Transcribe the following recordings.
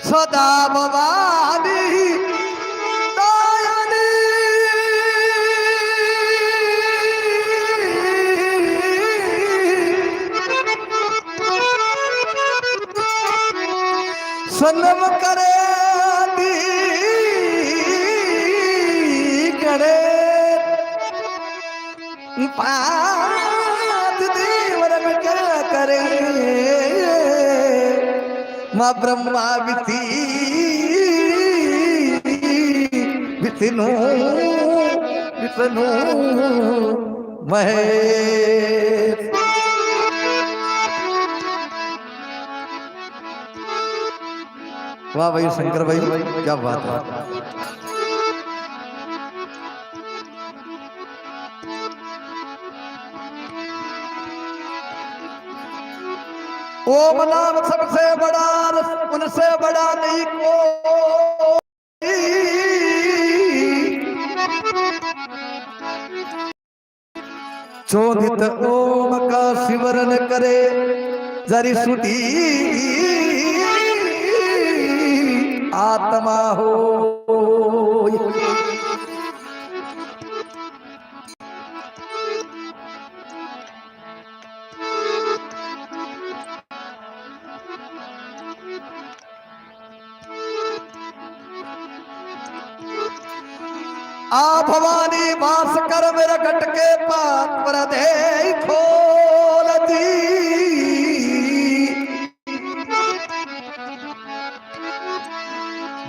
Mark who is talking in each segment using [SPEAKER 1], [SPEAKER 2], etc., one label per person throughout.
[SPEAKER 1] सदा भवानी दयानी सनम करे दी करे पात देवर क्या करे माँ ब्रह्मा विति विष्णु विष्णु महेश। वाह भाई शंकर भाई क्या बात है। ओम नाम सबसे बड़ा उनसे बड़ा नहीं कोई। चोदित ओम का सिमरन करे जरी सुधी आत्मा हो। आ भवानी वास कर मेरा घट के पात पर दे खोल दी।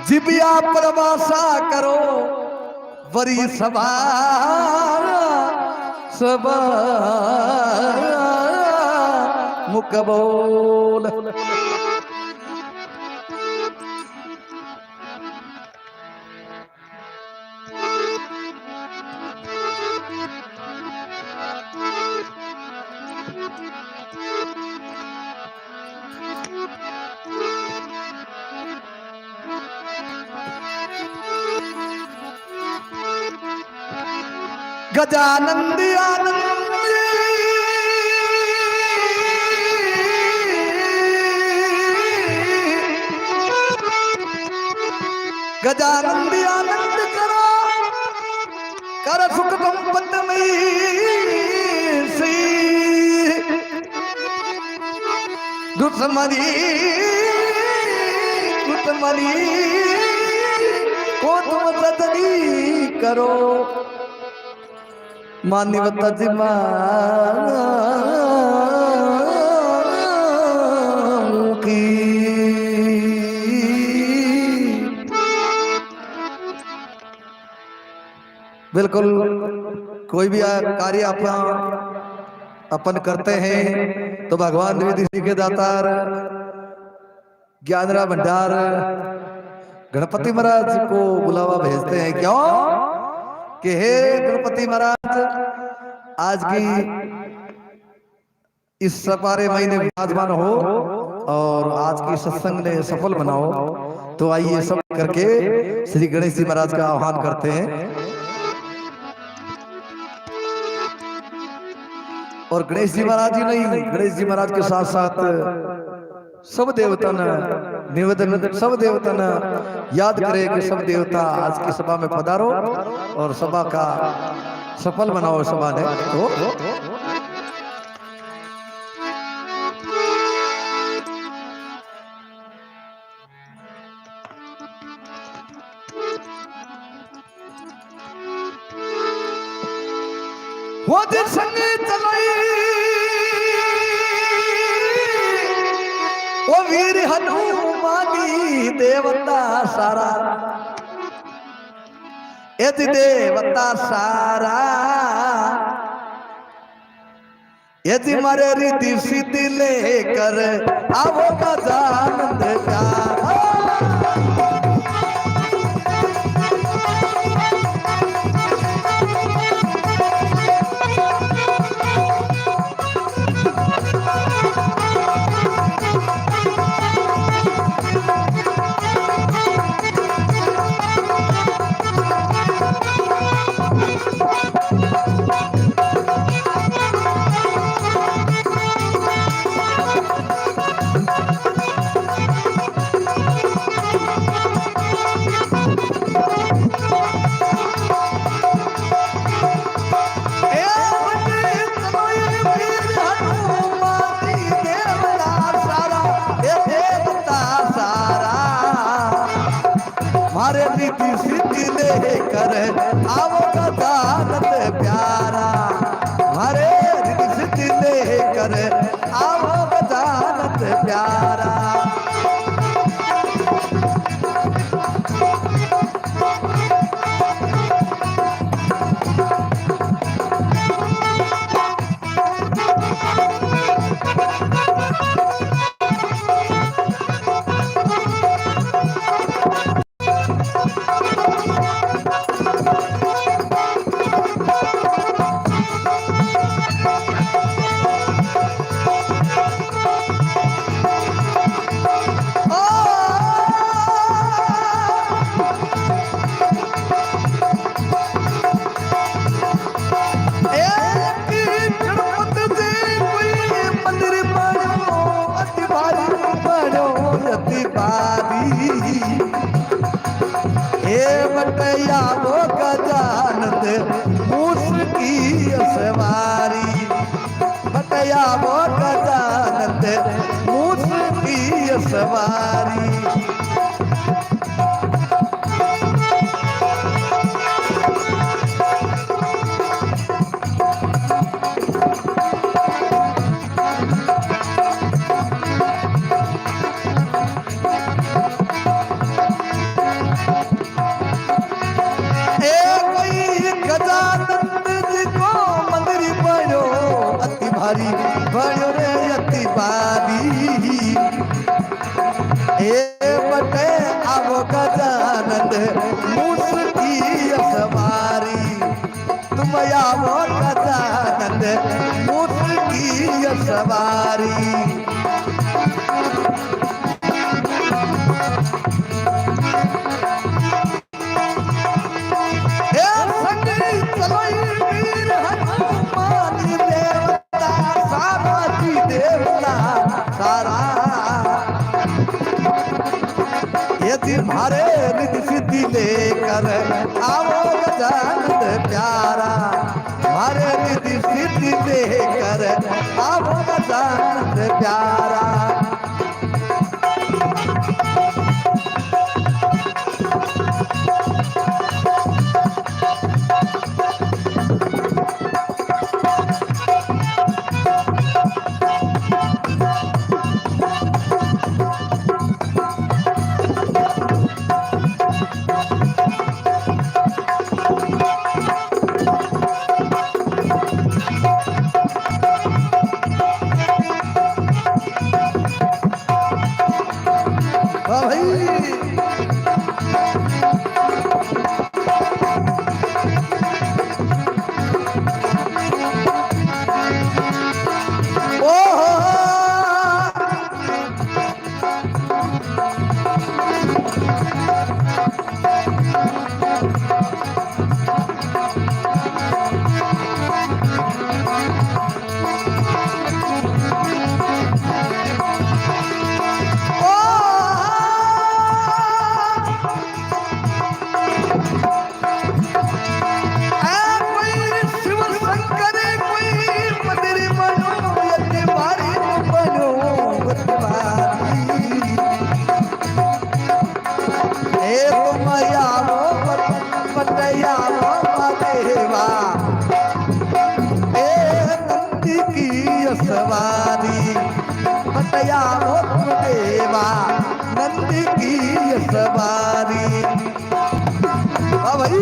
[SPEAKER 1] जिबिया पर वासा करो वरी सभा सबा मुख बोल। गजानंद आनंद गजानंद आनंद करो कर सुख संपत में सी दुश्मनी दुश्मनी को तुम सदनी करो मान्यवता जिमा की। बिल्कुल कोई भी कार्य अपन करते हैं तो भगवान द्विवेदी जी के दातार ज्ञानरा भंडार गणपति महाराज को बुलावा भेजते हैं। क्यों कि हे गणपति महाराज आज की इस सपारे महीने विराजमान हो और आज की सत्संग ने सफल बनाओ। तो आइए सब करके श्री गणेश जी महाराज का आह्वान करते हैं। और गणेश जी महाराज ही नहीं, गणेश जी महाराज के साथ साथ सब देवता निवेदन सब देवता याद करे कि सब देवता आज की सभा में पधारो और सभा का सफल बनाओ सभा ने। तो वो दिन संगीत चलाई वो वीर हनुमानी देवता सारा यदि देवता सारा यदि मरे रिद्धि सिद्धि लेकर आवो गजानंद प्यारा। रिद्धि सिद्धि लेकर आओ गजानन प्यारा, हरे रिद्धि सिद्धि लेकर आओ गजानन प्यारा। बटैया वो गजानन मूसकी सवारी, बटैया वो गजानन मूसकी सवारी। बड़ो रे अति बारी, ए बटे अब गजानन मूसकी सवारी, तुम आओ गजानन मूसकी सवारी। यदि मारे रिद्धि सिद्धि लेकर आओ गजानन प्यारा, मारे रिद्धि सिद्धि लेकर आओ गजानन प्यारा। सवारी बटैया देवा नंद की सवारी। भाई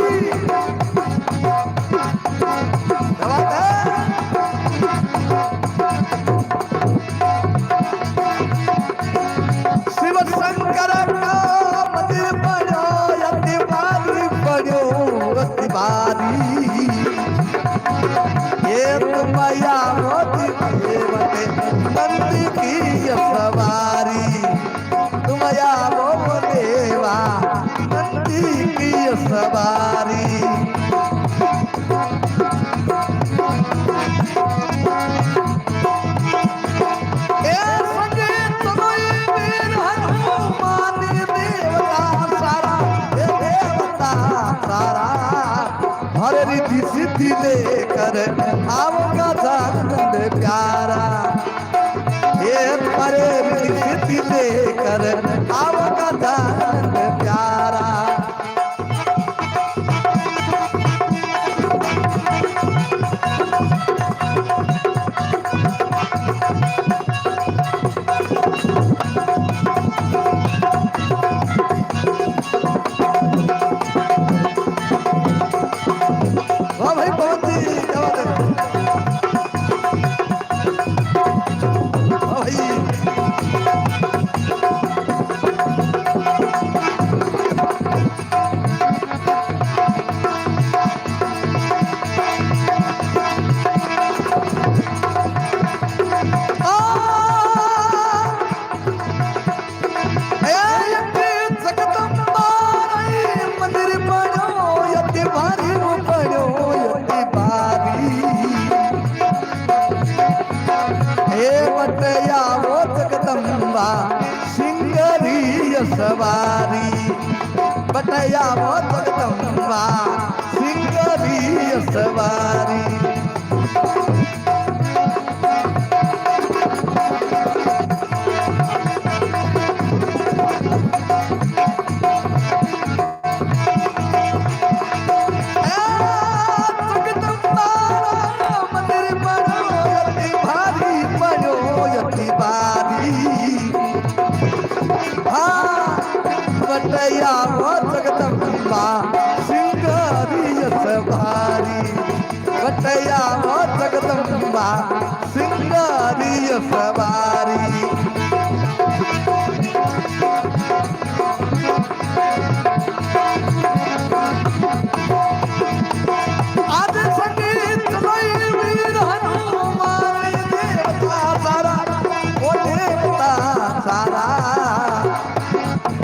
[SPEAKER 1] शिव शंकर का मंदिर बनो अति बारी बनो अति बारी, ये तुमया मोती देवते नंद की सवारी, तुमया वो देवा नंद की सवारी। रिद्धि सिद्धि लेकर आओ गजानन प्यारा, ये परे रिद्धि सिद्धि लेकर आओ गजानन प्यारा। सवारी बटैया वो जगदम्बा सिंगरी सवारी बटैया वो जगदम्बा सिंगारी सवारी बटैया वो जगदम्बा सिंगारी सवारी आज संगीत वीर हनुमान देवता सारा ओ देवता सारा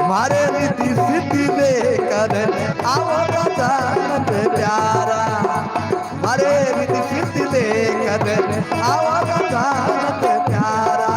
[SPEAKER 1] मारे रिद्धि सिद्धि लेकर आओ जानत प्यारा मारे रिद्धि सिद्धि लेकर आओ जानत प्यारा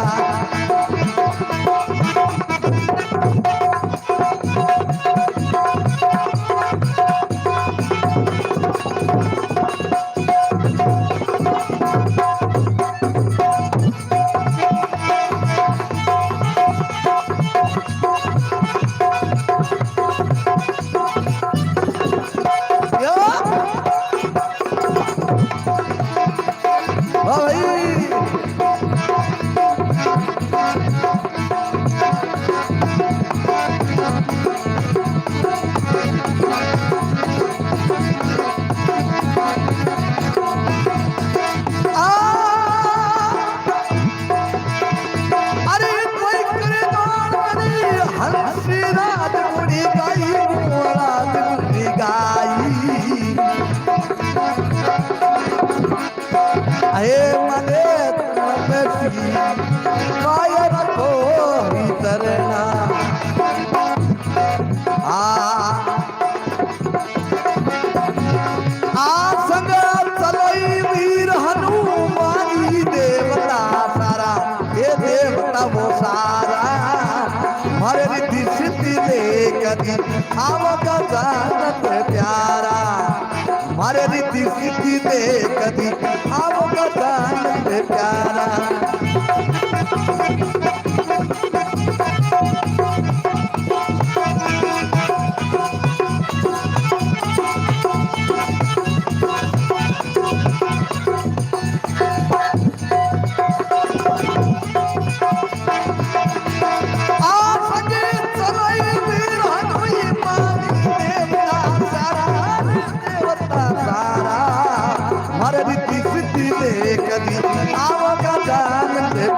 [SPEAKER 1] आवगा जानत प्यारा मारे रिद्धि सिद्धि दे कदी आवगा जानत प्यारा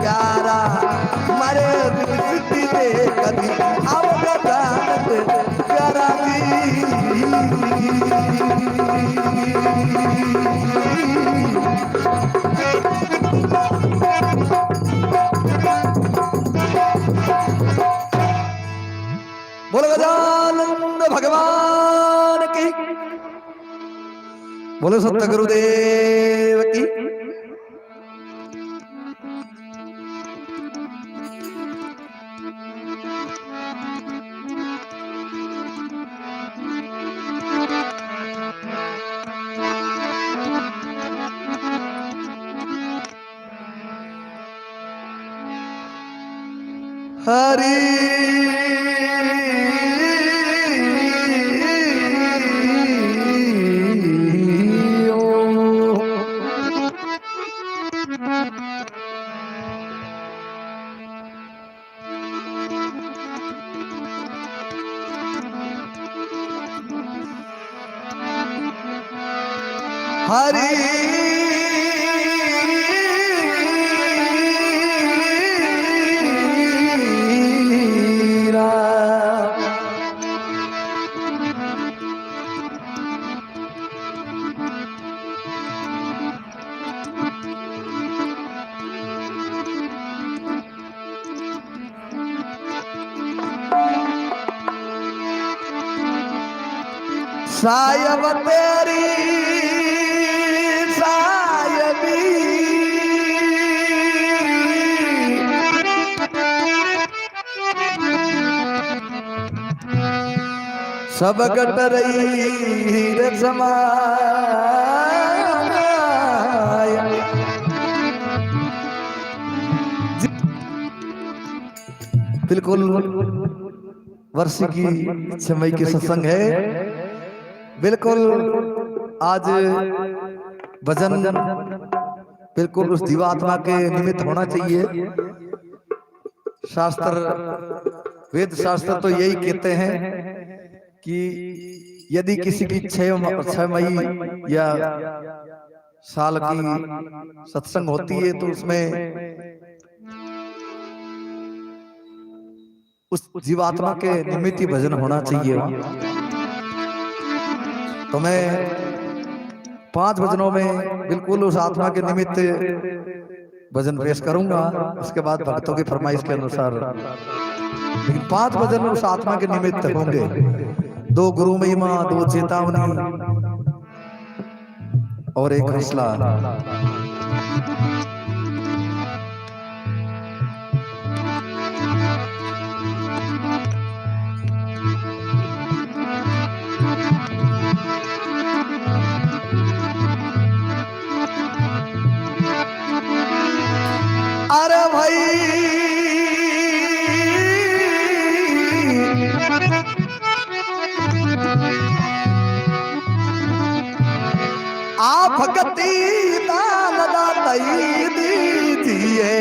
[SPEAKER 1] प्यारा मारे सिद्धि दे कदी आवगा जानत प्यारा बोलो गजानंद भगवान की बोलो सत्य गुरुदेव की हरि सायब तेरी सायबी सब कट रही रे समाय। बिल्कुल वर्ष की 6 मई की सत्संग है। बिल्कुल आज भजन बिल्कुल उस जीवात्मा के निमित्त होना चाहिए। शास्त्र वेद शास्त्र तो यही कहते हैं कि यदि किसी की 6 मई या साल की सत्संग होती है तो उसमें उस जीवात्मा के निमित्त ही भजन होना चाहिए। तो मैं 5 भजनों में बिल्कुल उस आत्मा के निमित्त भजन पेश करूंगा। उसके बाद भक्तों की फरमाइश के अनुसार लेकिन 5 भजन उस आत्मा के निमित्त होंगे। 2 गुरु महिमा, 2 चेतावनी और 1 हौसला। अरे भाई आप भक्ति दान दातई दीजिए।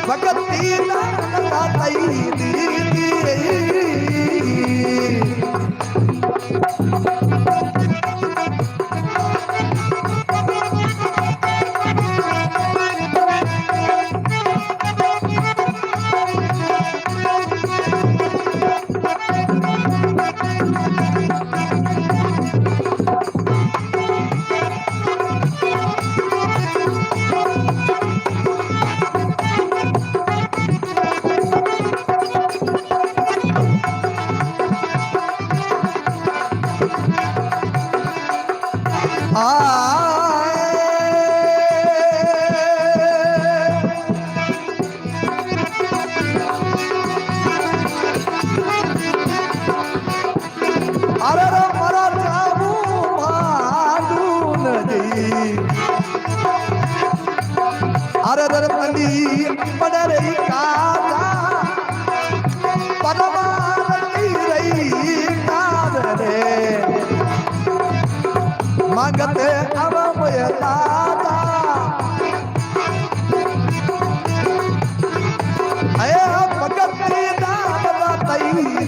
[SPEAKER 1] भगती दाताई दी मागते अवमय दादा अय भगती दाताई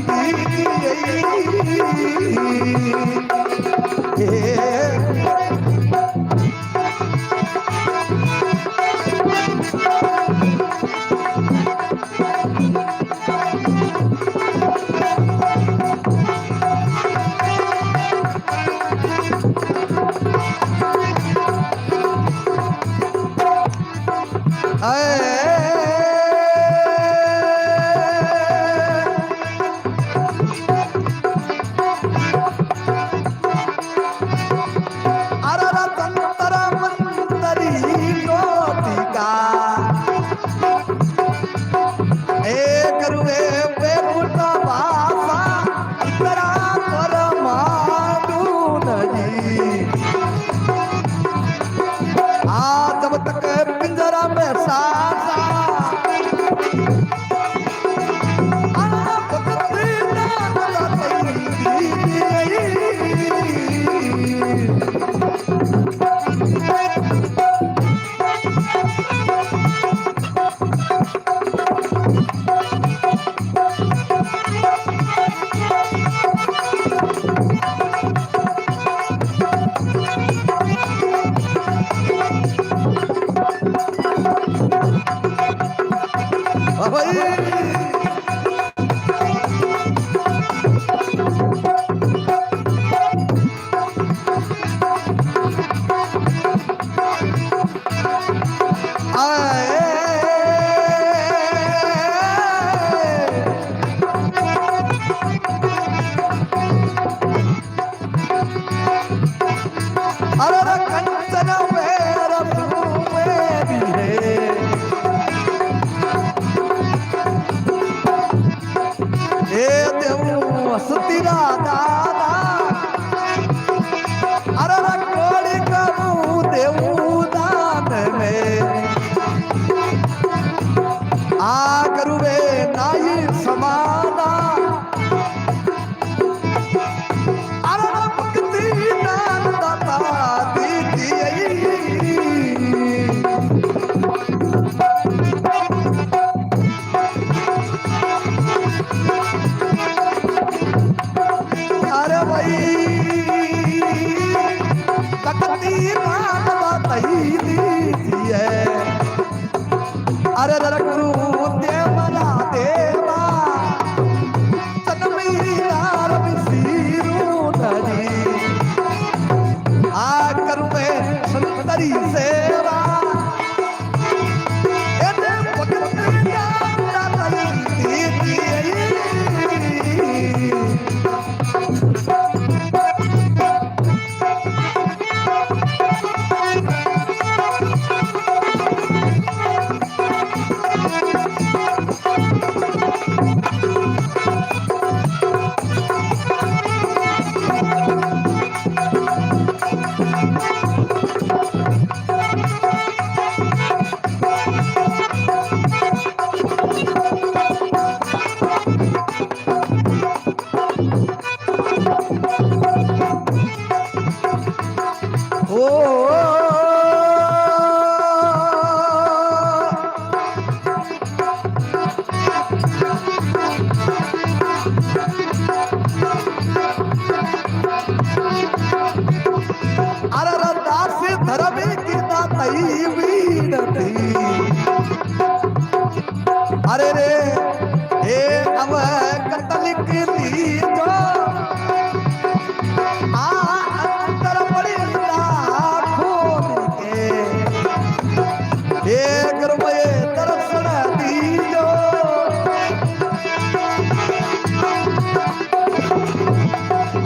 [SPEAKER 1] कर्म ये दर्शन दीजो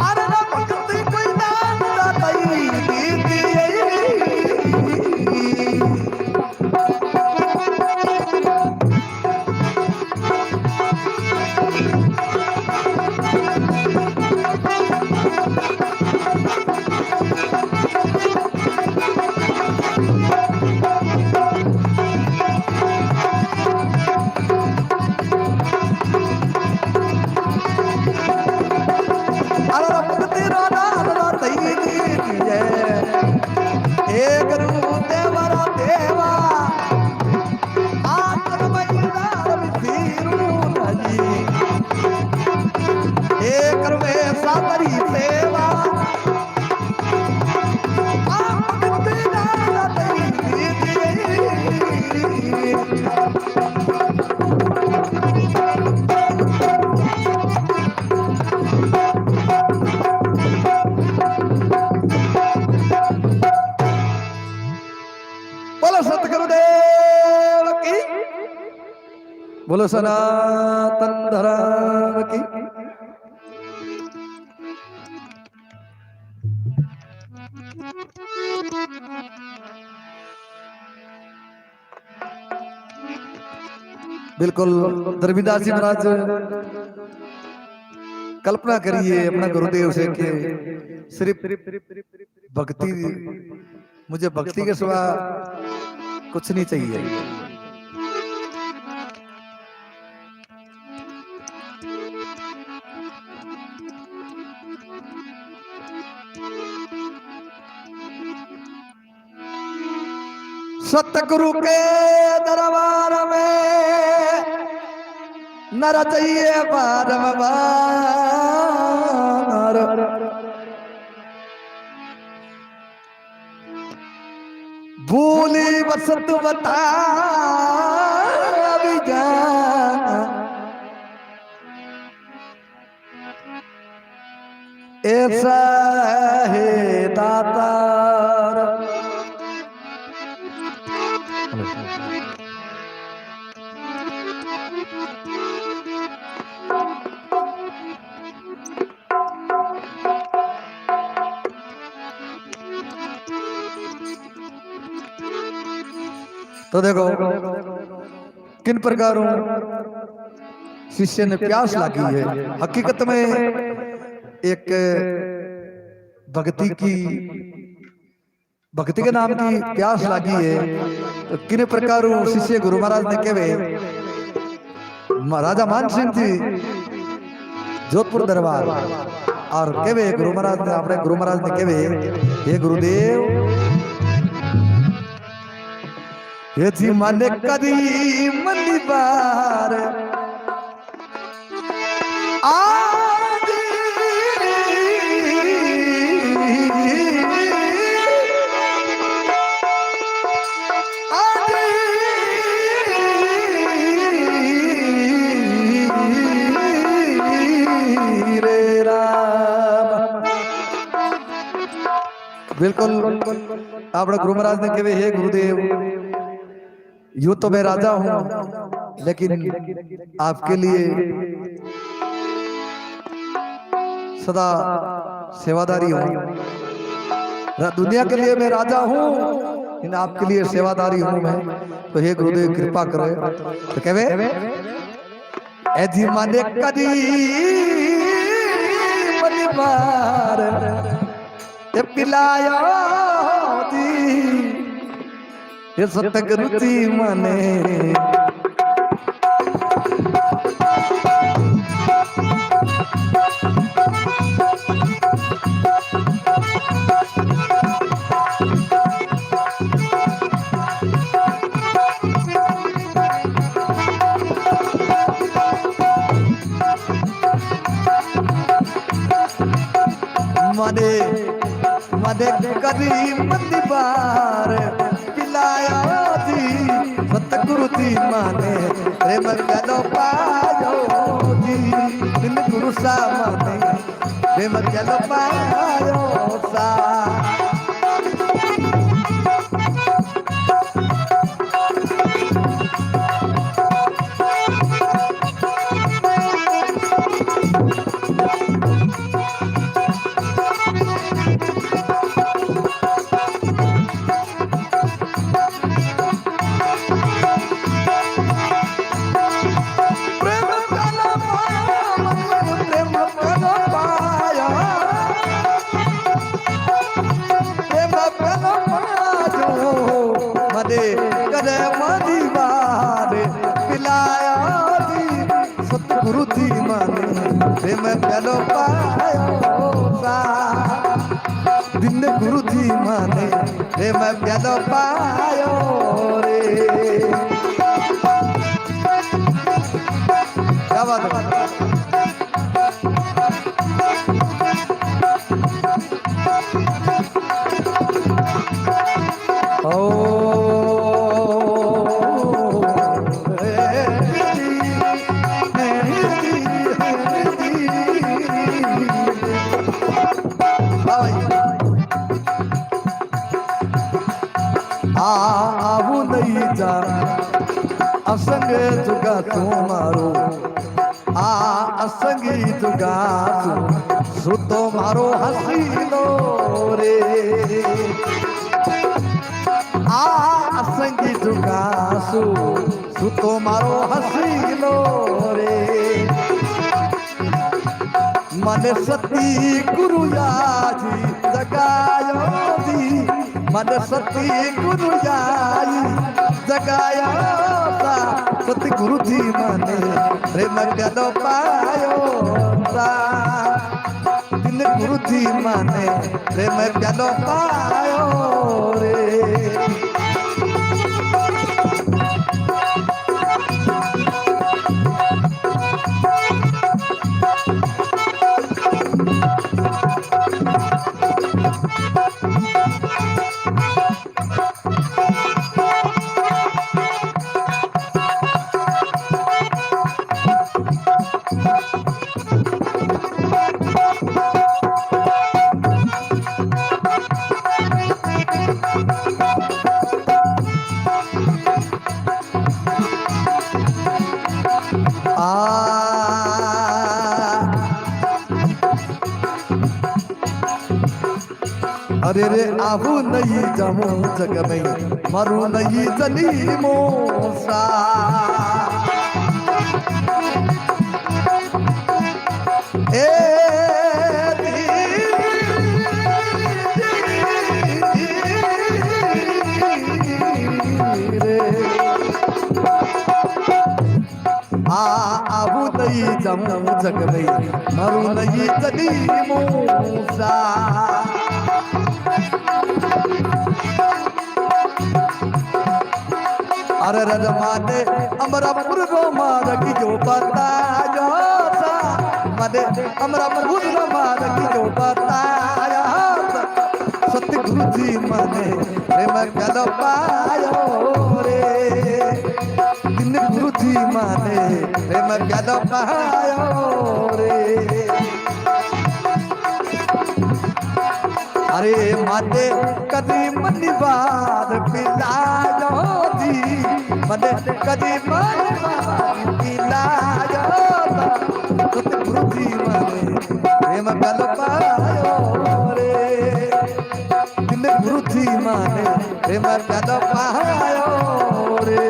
[SPEAKER 1] अरे ना भक्ति कोई दान दाताई बोलो सनातन धर्म की। बिल्कुल धर्मीदास जी महाराज कल्पना करिए अपना गुरुदेव से कि सिर्फ भक्ति, मुझे भक्ति के सिवा कुछ नहीं चाहिए। सतगुरु के दरबार में न रचिए बारंबार, भूली बसत बता भी जा ऐसा है दातार। तो देखो किन प्रकारों शिष्य ने प्यास लगी है। हकीकत में एक भक्ति के नाम की प्यास लगी है। तो किन प्रकारों शिष्य गुरु महाराज ने कहे, राजा मान सिंह जी जोधपुर दरबार और कहे गुरु महाराज ने, अपने गुरु महाराज ने कहे, हे गुरुदेव ये जी माने कदी मनी बार आज रे राम। बिल्कुल अपने गुरु महाराज ने कहे, हे गुरुदेव यूं तो मैं राजा हूं, लेकिन आपके लिए सदा सेवादारी हूं। दुनिया के लिए मैं राजा हूं, लेकिन आपके लिए सेवादारी हूं मैं। तो हे गुरुदेव कृपा करो। तो कहे ऐसी माने कदी परिवार पिलायो दी ये सतगुरु जी माने। मने मने कदी मंदिबार पिलाया जी सतगुरु जी माने प्रेम गलो पायो जी। बिन गुरु सा माने प्रेम गलो पायो सा। सतगुरु जी माने प्रेम प्यालो पायो सा दिन गुरु जी माने प्रेम प्यालो पायो रे। क्या बात है। आऊ नहीं जा असंग जुगा तू मारो असंगी जुगा तू सुतो मारो हसीनो रे। असंगी जुगा सुतो मारो हसीनो रे। मन सती गुरु याजी जगायो दी मन सती गुरु याई जगाया सा सतगुरु जी माने प्रेम प्यालो पायो सा दिन गुरु जी माने प्रेम प्यालो पायो रे। अरे रे आहू नहीं जमो जग में मरू नहीं जली मोसा। ए आहू नहीं जमो जग में मरू नहीं जली मोसा। अरे रजमाने अमरापुर रोमार की जो बताया था मने अमरापुर रोमार की जो बताया था सतगुरु जी माने प्रेम प्यालो पायो रे। दिन गुरु जी माने प्रेम प्यालो पायो रे। अरे माते कदी मनिवार पिलायो दी मने कदी मनिवार पिलायो सतगुरु जी माने प्रेम प्यालो पायो रे। दिन गुरु जी माने प्रेम प्यालो पायो रे।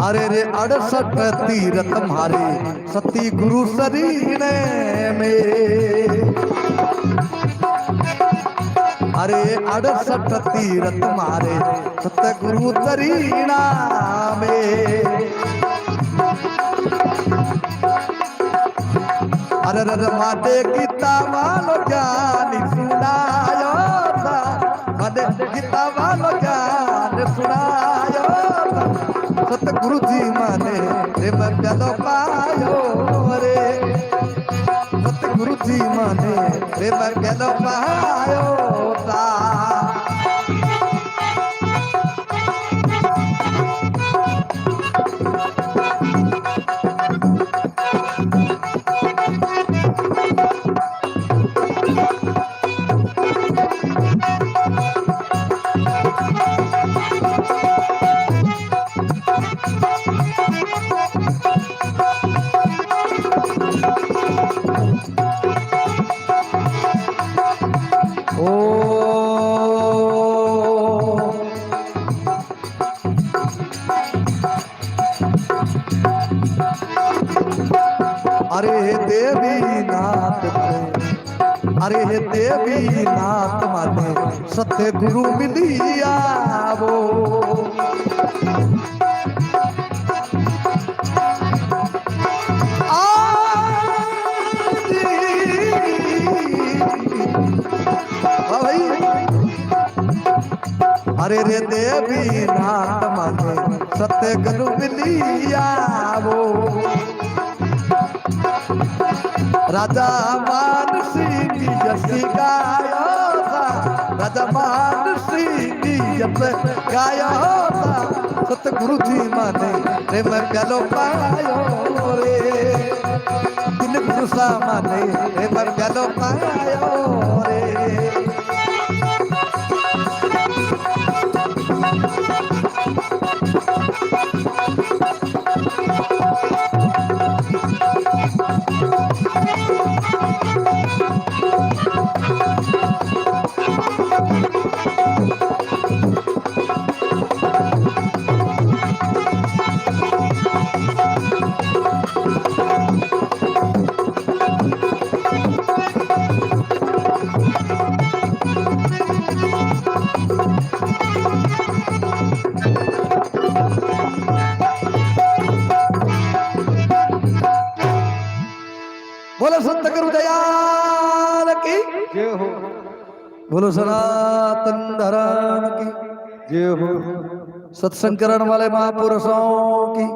[SPEAKER 1] अरे रे 68 तीरथ मारे सती गुरु शरीने में। अरे 68 तीरथ मारे सतगुरु शरीना में। अरे माते गीता वालो ज्ञान सुनायो था, माते गीता वालो ज्ञान सुनायो था, सतगुरु जी माने प्रेम प्यालो पायो रे, सतगुरु जी माने प्रेम प्यालो पायो था। अरे देवी नाथ अरे देवी नाथ माने सत्य गुरु मिलिया वो भाई अरे रे देवी नाथ माने सत्य गुरु मिलिया वो राजा मान सिंह जैसी गाया था, राजा मान सिंह जैसे गाया था, सतगुरु जी माने प्रेम प्यालो पायो रे, दिन गुरुसा माने प्रेम प्यालो पायो रे। बोलो संत गुरु दयाल की जय हो, बोलो सनातन धर्म की जय हो, सत्संग करण वाले महापुरुषों की।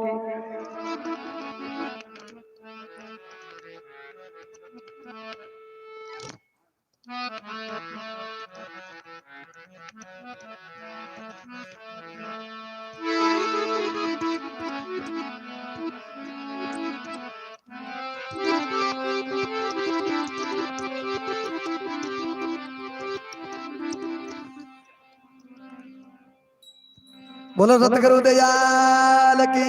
[SPEAKER 1] बोलो सतगुरु दयाल की।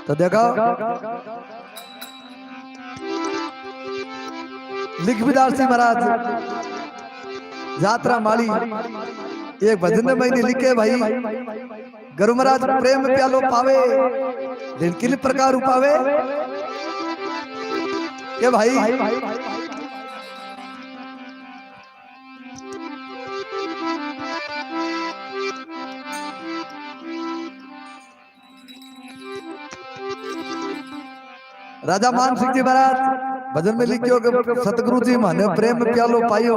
[SPEAKER 1] तो देखो लिखविदास जी महाराज यात्रा माली एक भजन में मैंने लिखे भाई, गुरु महाराज प्रेम प्यालो पावे दिन किन प्रकार पावे के भाई राजा मान सिंह जी महाराज भजन में लिखियो कि सतगुरु जी माने प्रेम प्यालो पाइयो,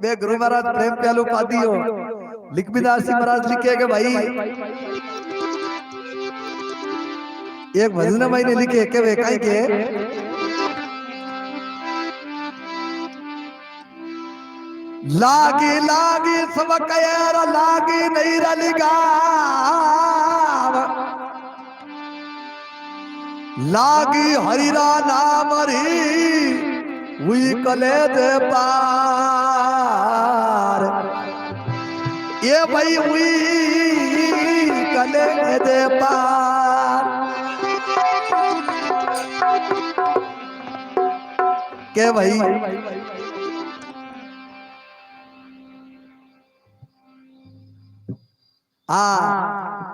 [SPEAKER 1] वे गुरु महाराज प्रेम प्यालो पा दियो। लिखविदास जी महाराज लिखे कि भाई एक भजन में मैंने लिखे के वे काई के लागी लागी सब कयारा लागी नहीं रलिगा, लागी हरिरा नाम री हुई कले दे पार, ये भाई हुई कले दे पार के भाई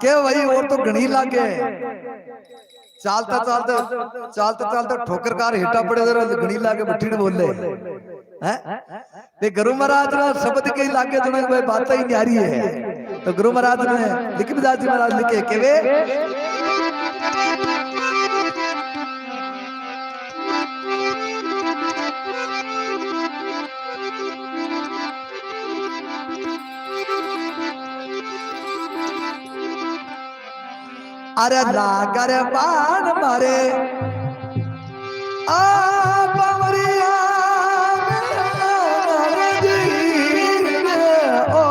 [SPEAKER 1] के भाई और तो घनी लागे चालता चालता चालता चालता ठोकर कार हेटा पड़े घड़ी लाके बठी ने बोले हैं गुरु महाराज ना शब्द के लागे तो कोई बात ही नहीं आ रही है। तो गुरु महाराज ने लिखविदास जी महाराज लिखे के वे अरे लागर बाण मारे आ बावरिया ओ,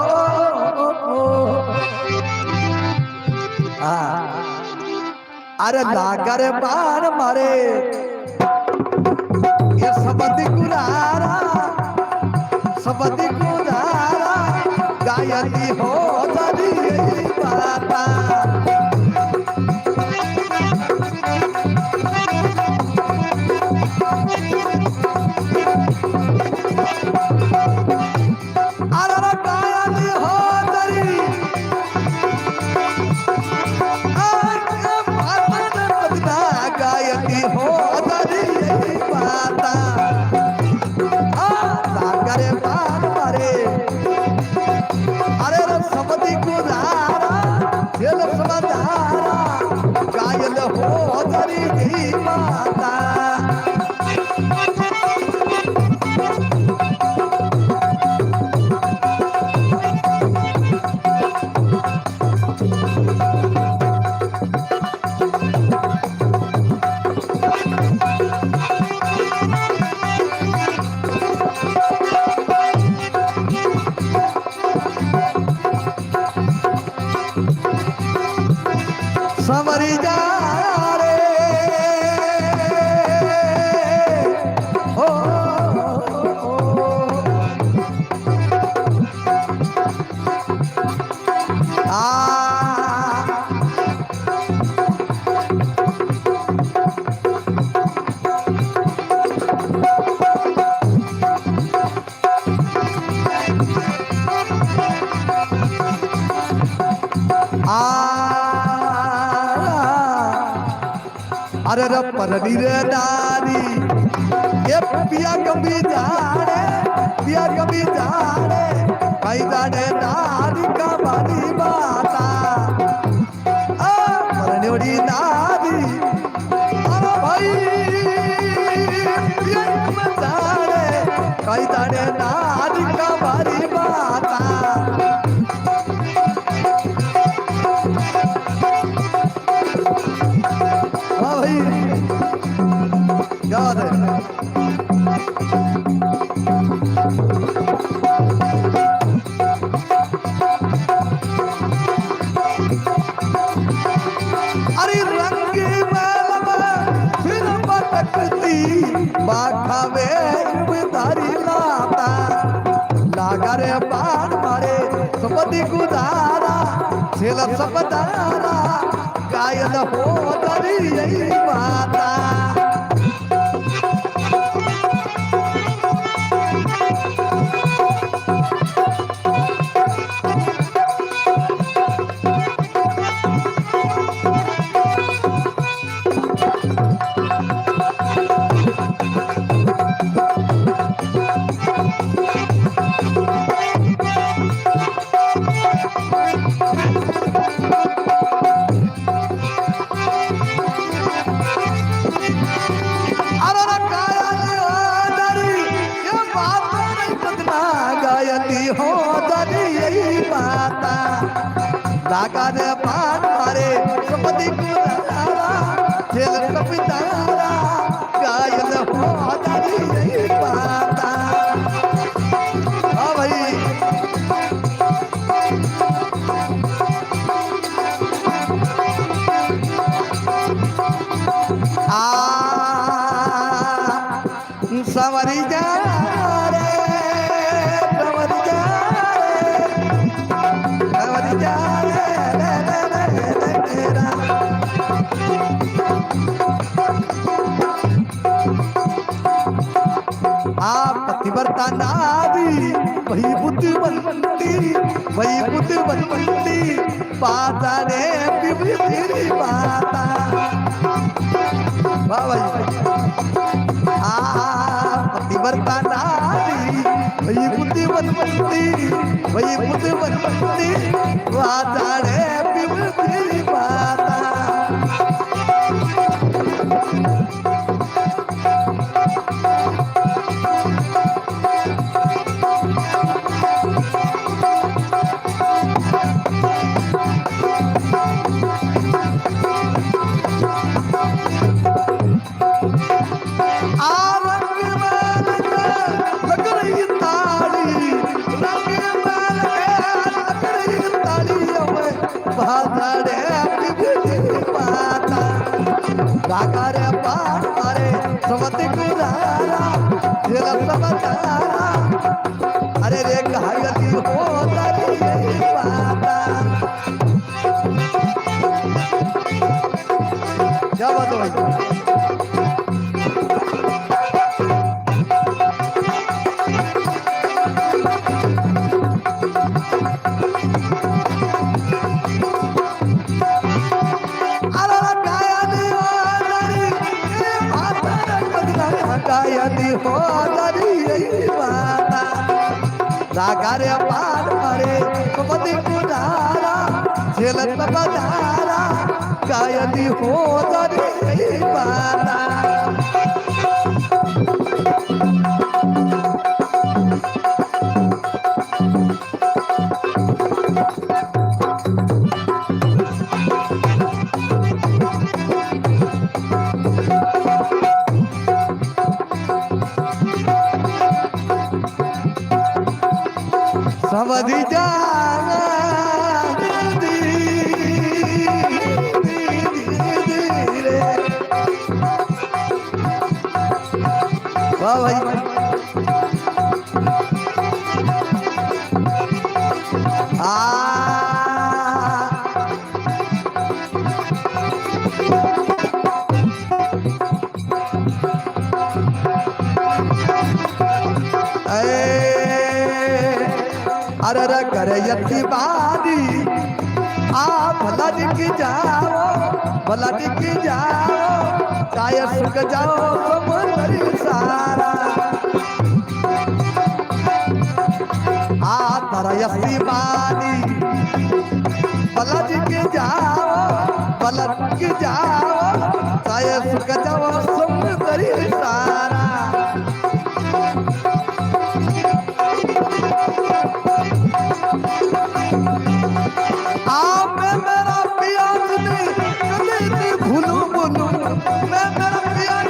[SPEAKER 1] अरे लागर बाण मारे ये सबदी गुरारा सबदी गुरारा गायती हो जाती यही बाता गायल हो गरी माता समरी जा रे ओ, अरे परनी रे नारी ये पिया कभी जाने पिया कभी जाने भाई जाने नारी का बारी बाता परनी नारी अरे भाई पिया कभी जाने भाई जाने नारी का बारी बाता याद है अरे रंग फिर पटकती बाखा में तारी लाता लागा रे बाण मारे सबदी गुदारा झेल सबदारा गायल हो तरी यही माता हो जानी यही बाता लागा रे पान मारे सबदी गुरारा खेल कपितारा गायल हो जानी यही बाता हाँ भाई सवरी जा पतिव्रता नारी वही बुद्धिमती पाता रे तेरी पाता पतिव्रता नारी वही बुद्धिमती पाता रे तेरी पाता जागारे पार मारे समति गुजारा जेल समझारा अरे रे घायली हो तरी बाता क्या बात है भाई हो दरी माता जागारे पार मारे समति गुजारा झेलत बजारा गायनी हो दरी माता समझी जाना धीरे वाह भाई अरे करे यति बारी भला दिख जाओ भला दिख जाओ काय सुख जाओ समुद्री सारा तारा यति बारी भला दिख जाओ काय सुख जाओ समुद्री सारा मेरा प्यार नहीं कभी नहीं भूलू बोलू मैं मेरा प्यार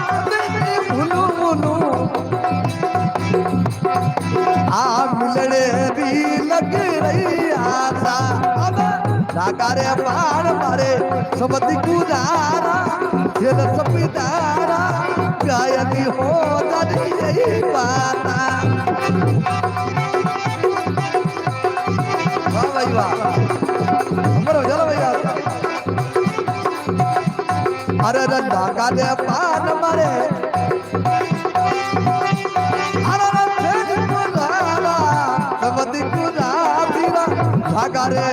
[SPEAKER 1] कभी नहीं भूलू बोलू मिलने भी लग रही आशा अब जागारे पार मारे समति गुजारा जेल सपीदारा गायनी हो दरी यही बाता भैया अरे रंगा का दे पान मरे अरे समति गुजारा भागारे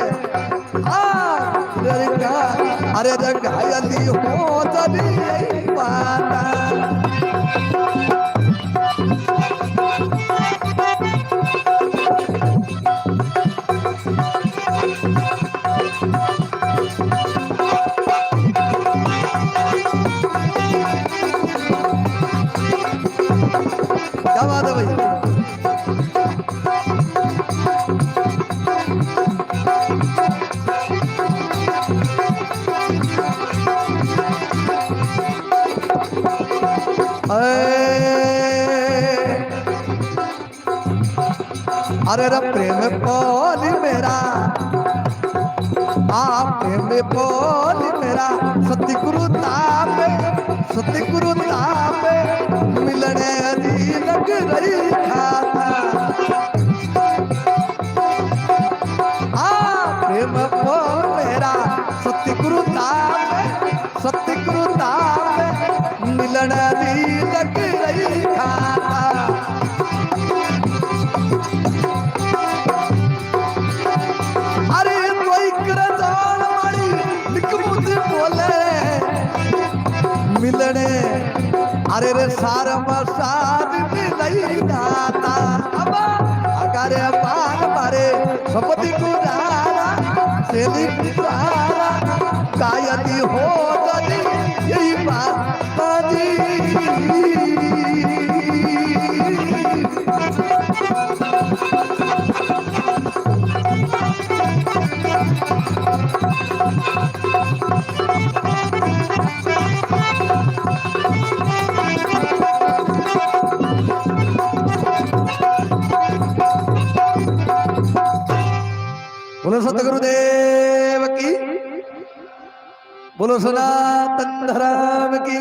[SPEAKER 1] अरे घायली हो तरी बाता क्या बात है भाई अरे रे प्रेम बोली मेरा प्रेम बोली मेरा सतगुरु ताप मिलने दी लग रही खाता प्रेम बोल मेरा सतगुरु ताप मिलने दी लग रही खाता मिलने अरे रे सार मसाद मिलई दाता अब अगर पान मारे समति गुजारा सेली गुजारा गायनी हो गई यही बात बोलो सतगुरुदेव की बोलो सनातन धर्म की।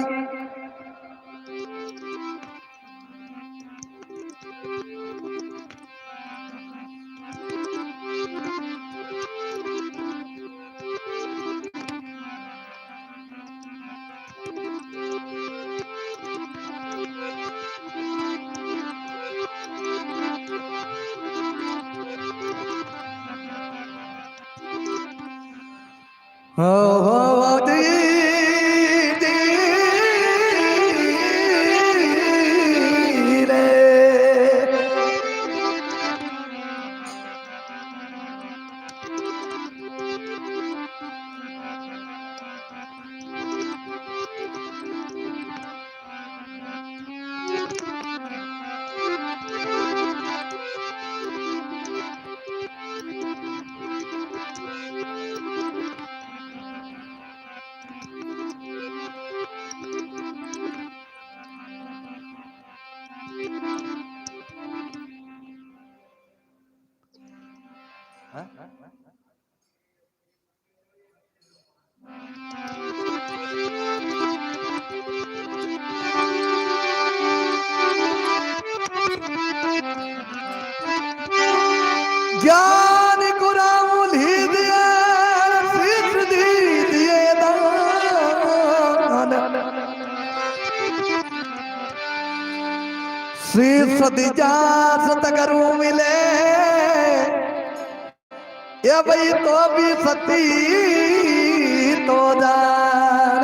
[SPEAKER 1] हो दी दी रे। ज्ञान गुरामुल ही दिए शीश दी दिए दान शीश दिजा सतगरु मिले ये भाई तो भी सती तो जान।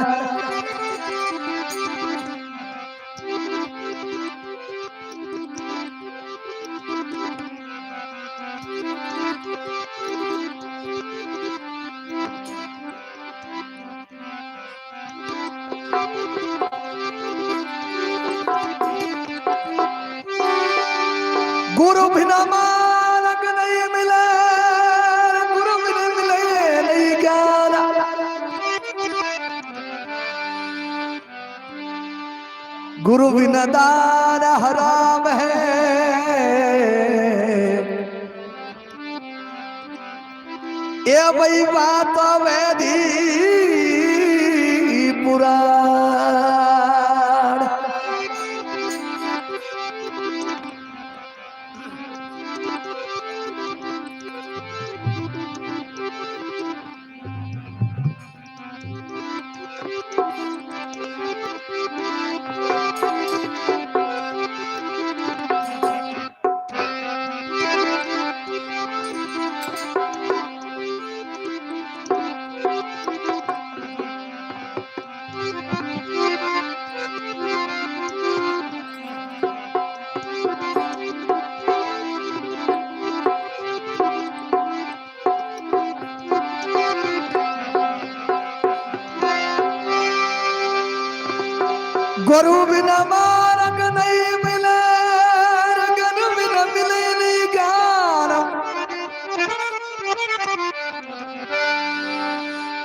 [SPEAKER 1] गुरु बिना मानक नहीं मिले, गुरु बिना मिले नहीं ज्ञान। गुरु बिना दान हराम है, ये वही बात वेदी पुराण। गुरु बिना मार्ग नहीं मिले, गुरु बिना मिले नहीं ज्ञान।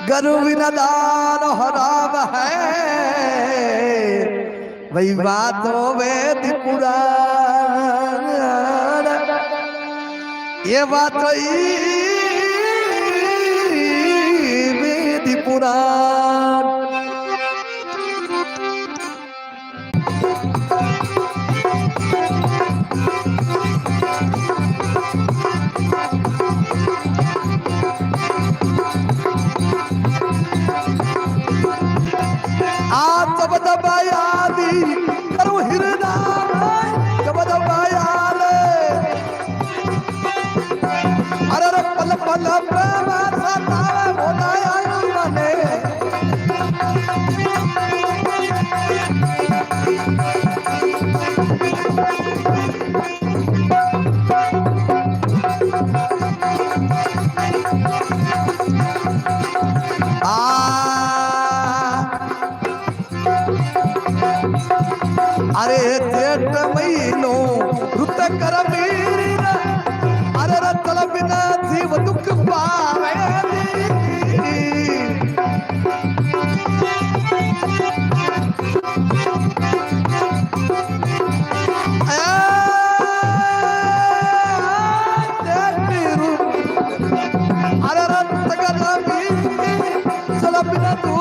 [SPEAKER 1] गुरु बिना दान हराम है, वही बातों वेद पुराण। ये बात वेद पुराण। आप जब दबाया दी करो हृदय जब दबाया ले, अरे पल पल प्रेम सतावे बोलाया मने। अरे जेठ महीनो रुत कर वीर, अरे रतल बिना जीव दुख पावे। अरे रत कर वीर चल बिना तू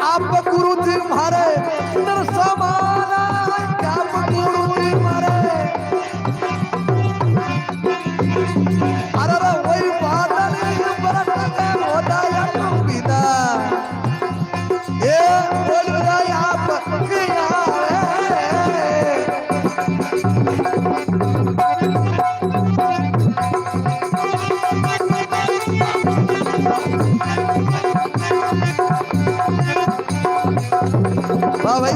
[SPEAKER 1] आप गुरु जी मारे नर समाना, आप गुरु जी मारे अरे वही बादल बरसते होता या बिना ये बोल रहा आप किया वाह भाई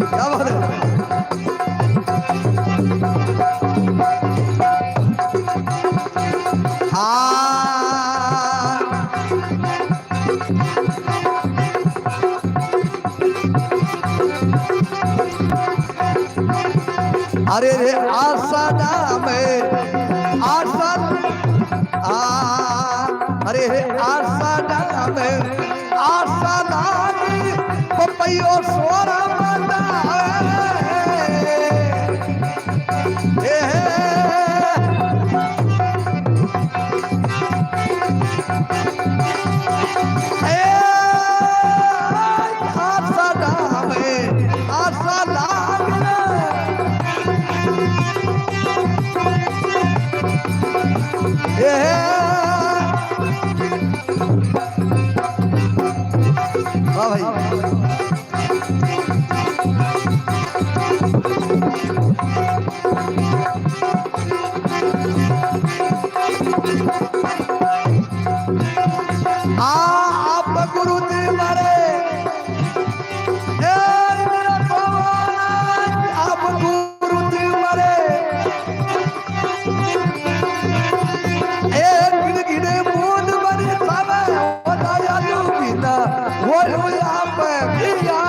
[SPEAKER 1] क्या बात है। हाँ अरे रे आशा में आशा अरे हे आशा में आशा लागी पपैयो सोरा माता आशा में आशा लागी वाह भाई आप गुरु जी मारे आप गुरु जी मारे गिने बूंद बनी सावे होता या बिना वो आप किया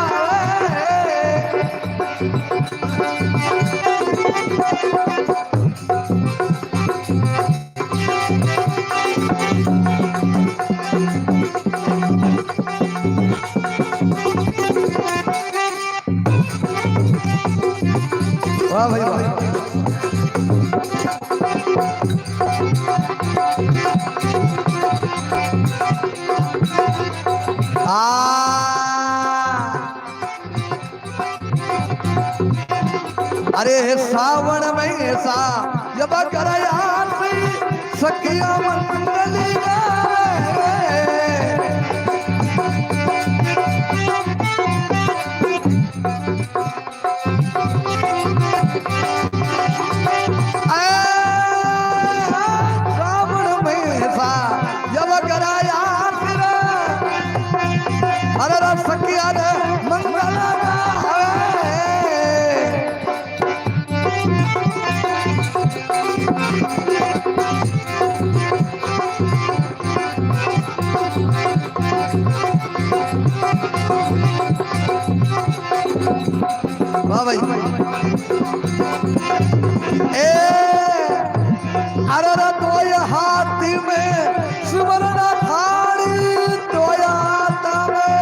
[SPEAKER 1] वाह भाई वाह अरे सावन में ऐसा जब करया सखिया मंगली सावन में ऐसा जब करया अरे सखिया मंगल वाह भाई अरे दोय हाथी में सुवर्ण थाली दोय हाथ में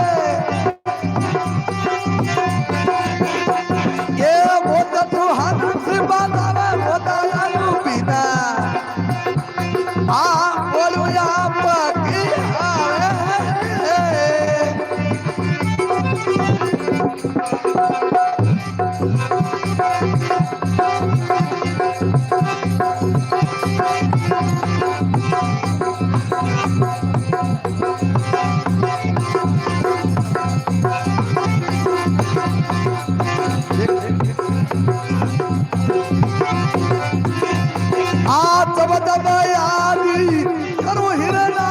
[SPEAKER 1] ये वो तो हाथ से बांधा वो तो आलू बिना बोलू यहाँ पर करो हिरना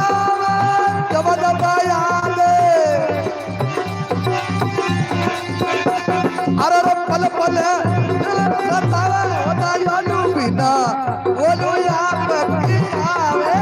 [SPEAKER 1] जब याद अरे पल पल होता यालू बिना बोलो यहाँ आवे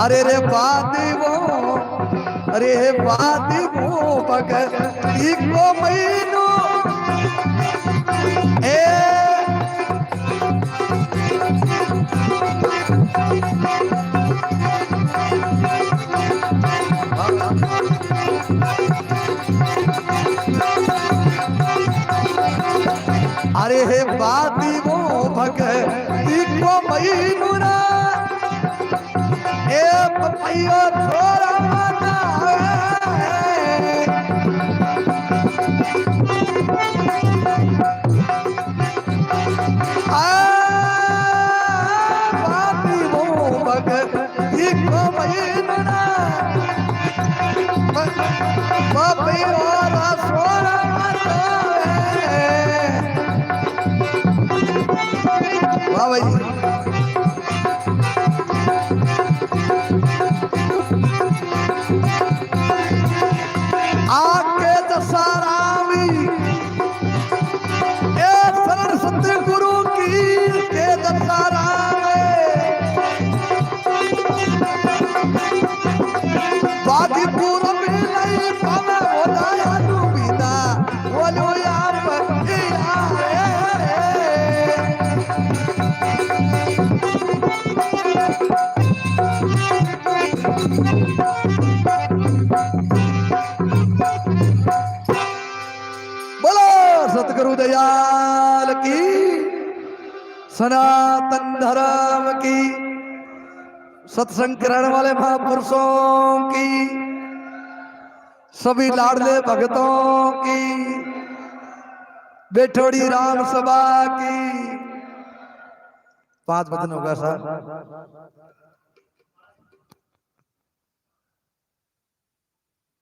[SPEAKER 1] अरे रे बादी वो, अरे बादी वो भगती को महीनो ए अरे हे बादी वो भगती को महीनो ना ए पपैया थोड़ा माता बादी वो भगती को महीनो ना पपैया थोड़ा माता वाह भाई आके दशहरावी ए शरण सतगुरु की के दशहरावे बादीपुर में नहीं पावे होदाया डूबीदा बोलो आप सतगुरु दयाल की, सनातन धर्म की, सत्संग करने वाले महापुरुषों की, सभी लाडले भक्तों की, बेठोड़ी राम सभा की। 5 बजन होगा सर।